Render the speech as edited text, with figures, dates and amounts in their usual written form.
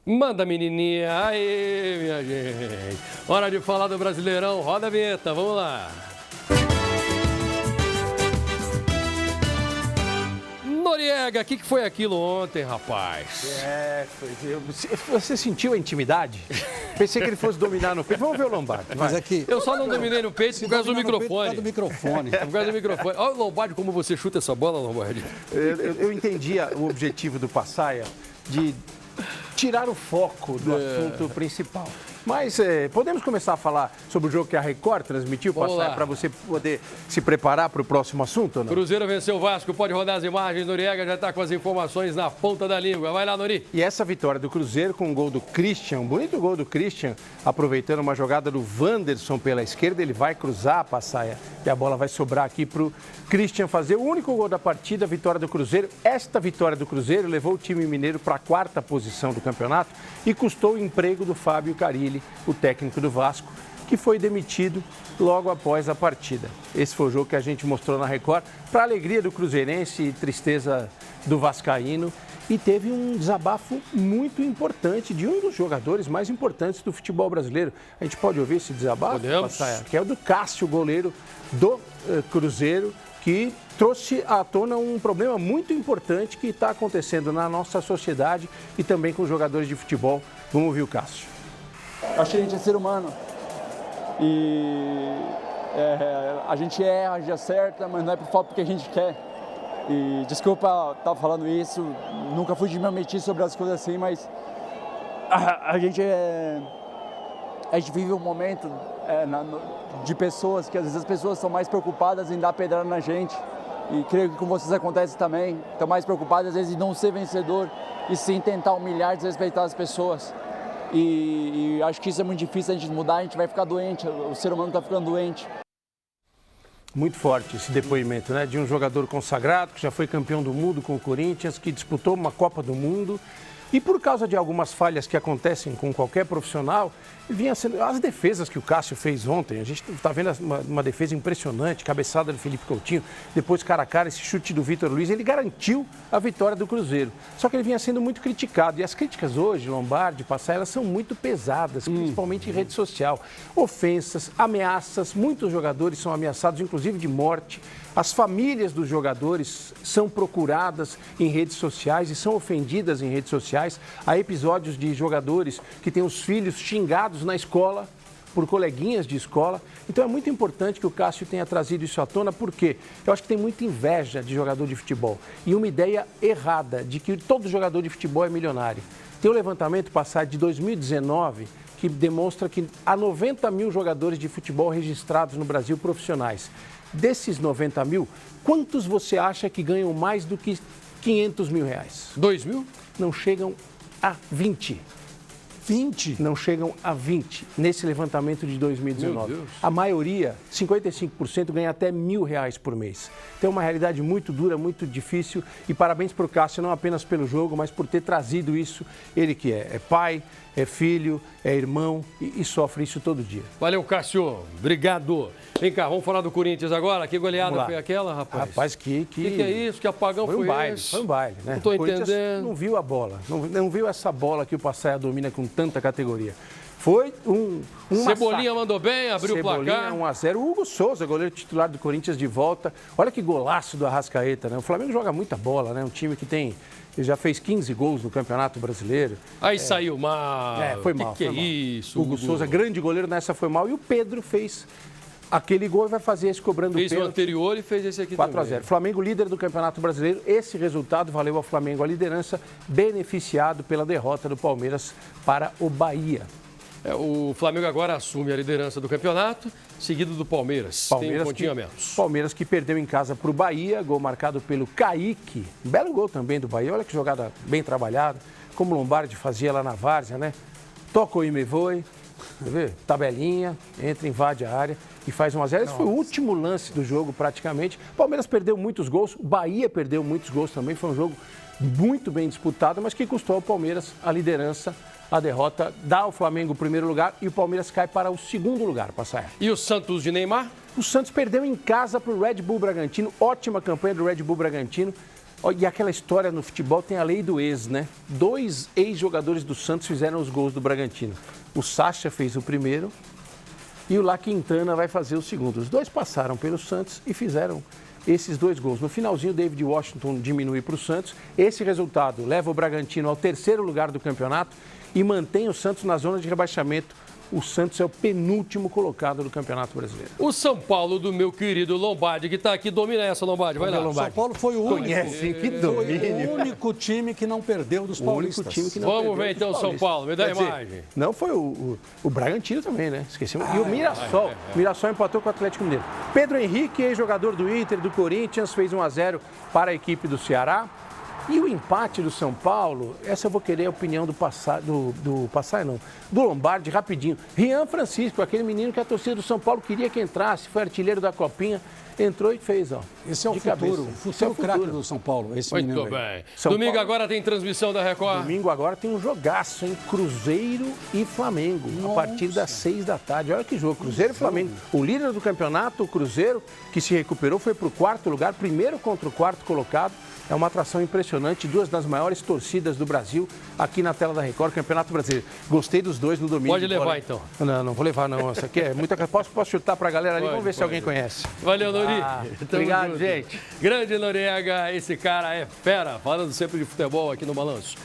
Manda, menininha. Aê, minha gente. Hora de falar do Brasileirão. Roda a vinheta, vamos lá. Noriega, o que foi aquilo ontem, rapaz? Você sentiu a intimidade? Pensei que ele fosse dominar no peito. Vamos ver o Lombardi. Mas aqui, Eu só não dominei no peito por causa do microfone. Por causa do microfone. Por causa do microfone. Olha o Lombardi, como você chuta essa bola, Lombardi. Eu entendia o objetivo do Passaia de tirar o foco do assunto principal. Mas podemos começar a falar sobre o jogo que a Record transmitiu, Passaia, para você poder se preparar para o próximo assunto, ou não? Cruzeiro venceu o Vasco, pode rodar as imagens. Noriega já está com as informações na ponta da língua. Vai lá, Nori. E essa vitória do Cruzeiro com um gol do Christian, um bonito gol do Christian, aproveitando uma jogada do Wanderson pela esquerda, ele vai cruzar a Passaia e a bola vai sobrar aqui para o Christian fazer o único gol da partida, a vitória do Cruzeiro. Esta vitória do Cruzeiro levou o time mineiro para a 4ª posição do campeonato e custou o emprego do Fábio Carille, o técnico do Vasco, que foi demitido logo após a partida. Esse foi o jogo que a gente mostrou na Record, para alegria do cruzeirense e tristeza do vascaíno. E teve um desabafo muito importante de um dos jogadores mais importantes do futebol brasileiro. A gente pode ouvir esse desabafo, Passaia, que é o do Cássio, goleiro do Cruzeiro, que trouxe à tona um problema muito importante que está acontecendo na nossa sociedade e também com os jogadores de futebol. Vamos ouvir o Cássio. Acho que a gente é ser humano e a gente erra, a gente acerta, mas não é por falta porque a gente quer. E desculpa estar falando isso, nunca fui de me meter sobre as coisas assim, mas a gente vive um momento de pessoas que às vezes as pessoas são mais preocupadas em dar pedrada na gente. E creio que com vocês acontece também, estão mais preocupados às vezes em não ser vencedor e sim tentar humilhar e desrespeitar as pessoas. E acho que isso é muito difícil a gente mudar, a gente vai ficar doente, o ser humano está ficando doente. Muito forte esse depoimento, né? De um jogador consagrado, que já foi campeão do mundo com o Corinthians, que disputou uma Copa do Mundo. E por causa de algumas falhas que acontecem com qualquer profissional, vinha sendo as defesas que o Cássio fez ontem. A gente está vendo uma defesa impressionante, cabeçada do Felipe Coutinho, depois cara a cara, esse chute do Vitor Luiz, ele garantiu a vitória do Cruzeiro. Só que ele vinha sendo muito criticado. E as críticas hoje, Lombardi, Passaia, elas são muito pesadas, principalmente em rede social. Ofensas, ameaças, muitos jogadores são ameaçados, inclusive de morte. As famílias dos jogadores são procuradas em redes sociais e são ofendidas em redes sociais. Há episódios de jogadores que têm os filhos xingados na escola por coleguinhas de escola. Então é muito importante que o Cássio tenha trazido isso à tona, porque eu acho que tem muita inveja de jogador de futebol e uma ideia errada de que todo jogador de futebol é milionário. Tem um levantamento passado de 2019 que demonstra que há 90 mil jogadores de futebol registrados no Brasil profissionais. Desses 90 mil, quantos você acha que ganham mais do que 500 mil reais? 2 mil? Não chegam a 20. 20? Não chegam a 20 nesse levantamento de 2019. Meu Deus. A maioria, 55%, ganha até R$1.000 por mês. Então é uma realidade muito dura, muito difícil. E parabéns para o Cássio, não apenas pelo jogo, mas por ter trazido isso. Ele que é pai, é filho, é irmão e sofre isso todo dia. Valeu, Cássio. Obrigado. Vem cá, vamos falar do Corinthians agora. Que goleada foi aquela, rapaz? Rapaz, que é isso? Que apagão foi um baile, esse? Foi um baile, né? Não estou entendendo. Não viu a bola, não viu essa bola que o Passaia domina com tanta categoria. Foi um Cebolinha massacre. mandou bem, abriu o placar. 1-0. O Hugo Souza, goleiro titular do Corinthians, de volta. Olha que golaço do Arrascaeta, né? O Flamengo joga muita bola, né? Um time que tem... Ele já fez 15 gols no Campeonato Brasileiro. Aí saiu mal. Foi mal. Que foi mal. isso, Hugo Souza, grande goleiro, nessa foi mal. E o Pedro fez aquele gol e vai fazer esse cobrando o pênalti. Fez o anterior e fez esse aqui 4-0. Flamengo líder do Campeonato Brasileiro. Esse resultado valeu ao Flamengo a liderança, beneficiado pela derrota do Palmeiras para o Bahia. O Flamengo agora assume a liderança do campeonato, seguido do Palmeiras. Tem um pontinho a menos. Palmeiras que perdeu em casa para o Bahia, gol marcado pelo Kaique. Belo gol também do Bahia, olha que jogada bem trabalhada, como o Lombardi fazia lá na Várzea, né? Toca o Imevoi, tabelinha, entra, invade a área e faz 1-0. Esse foi o último lance do jogo praticamente. O Palmeiras perdeu muitos gols, o Bahia perdeu muitos gols também, foi um jogo muito bem disputado, mas que custou ao Palmeiras a liderança. A derrota dá ao Flamengo o primeiro lugar e o Palmeiras cai para o segundo lugar, Passaia. E o Santos de Neymar? O Santos perdeu em casa para o Red Bull Bragantino. Ótima campanha do Red Bull Bragantino. Ó, e aquela história no futebol tem a lei do ex, né? 2 ex-jogadores do Santos fizeram os gols do Bragantino. O Sacha fez o primeiro e o La Quintana vai fazer o segundo. Os dois passaram pelo Santos e fizeram esses 2 gols. No finalzinho, o David Washington diminui para o Santos. Esse resultado leva o Bragantino ao 3º lugar do campeonato e mantém o Santos na zona de rebaixamento. O Santos é o penúltimo colocado do Campeonato Brasileiro. O São Paulo do meu querido Lombardi, que está aqui, domina essa, Lombardi. Vai lá. São Paulo foi o único. Conhece, que Foi domínio. o único time que não perdeu dos O único paulistas. time que não Vamos perdeu ver dos então São paulistas. Paulo, me dá a Quer dizer, imagem. não foi o Bragantino também, né? Esquecemos. E o Mirassol. O Mirassol empatou com o Atlético Mineiro. Pedro Henrique, ex-jogador do Inter, do Corinthians, fez 1-0 para a equipe do Ceará. E o empate do São Paulo, essa eu vou querer a opinião do Lombardi, rapidinho. Rian Francisco, aquele menino que a torcida do São Paulo queria que entrasse, foi artilheiro da Copinha, entrou e fez, ó. Esse é o de futuro, cabeça. o Esse é futuro craque do São Paulo, esse menino Muito aí. bem. São Domingo Paulo. agora tem transmissão da Record. Domingo agora tem um jogaço, hein? Cruzeiro e Flamengo, a partir das 6 da tarde. Olha que jogo, Cruzeiro e Flamengo. O líder do campeonato, o Cruzeiro, que se recuperou, foi para o 4º lugar, primeiro contra o 4º colocado. É uma atração impressionante, 2 das maiores torcidas do Brasil aqui na tela da Record, Campeonato Brasileiro. Gostei dos 2 no domingo. Pode levar, então. Não, não vou levar não. Essa aqui é muita coisa. Posso chutar para a galera ali? Pode, Vamos ver se pode. alguém conhece. Valeu, Nori. Tamo obrigado, junto. gente. Grande Noriega, esse cara é fera, falando sempre de futebol aqui no Balanço.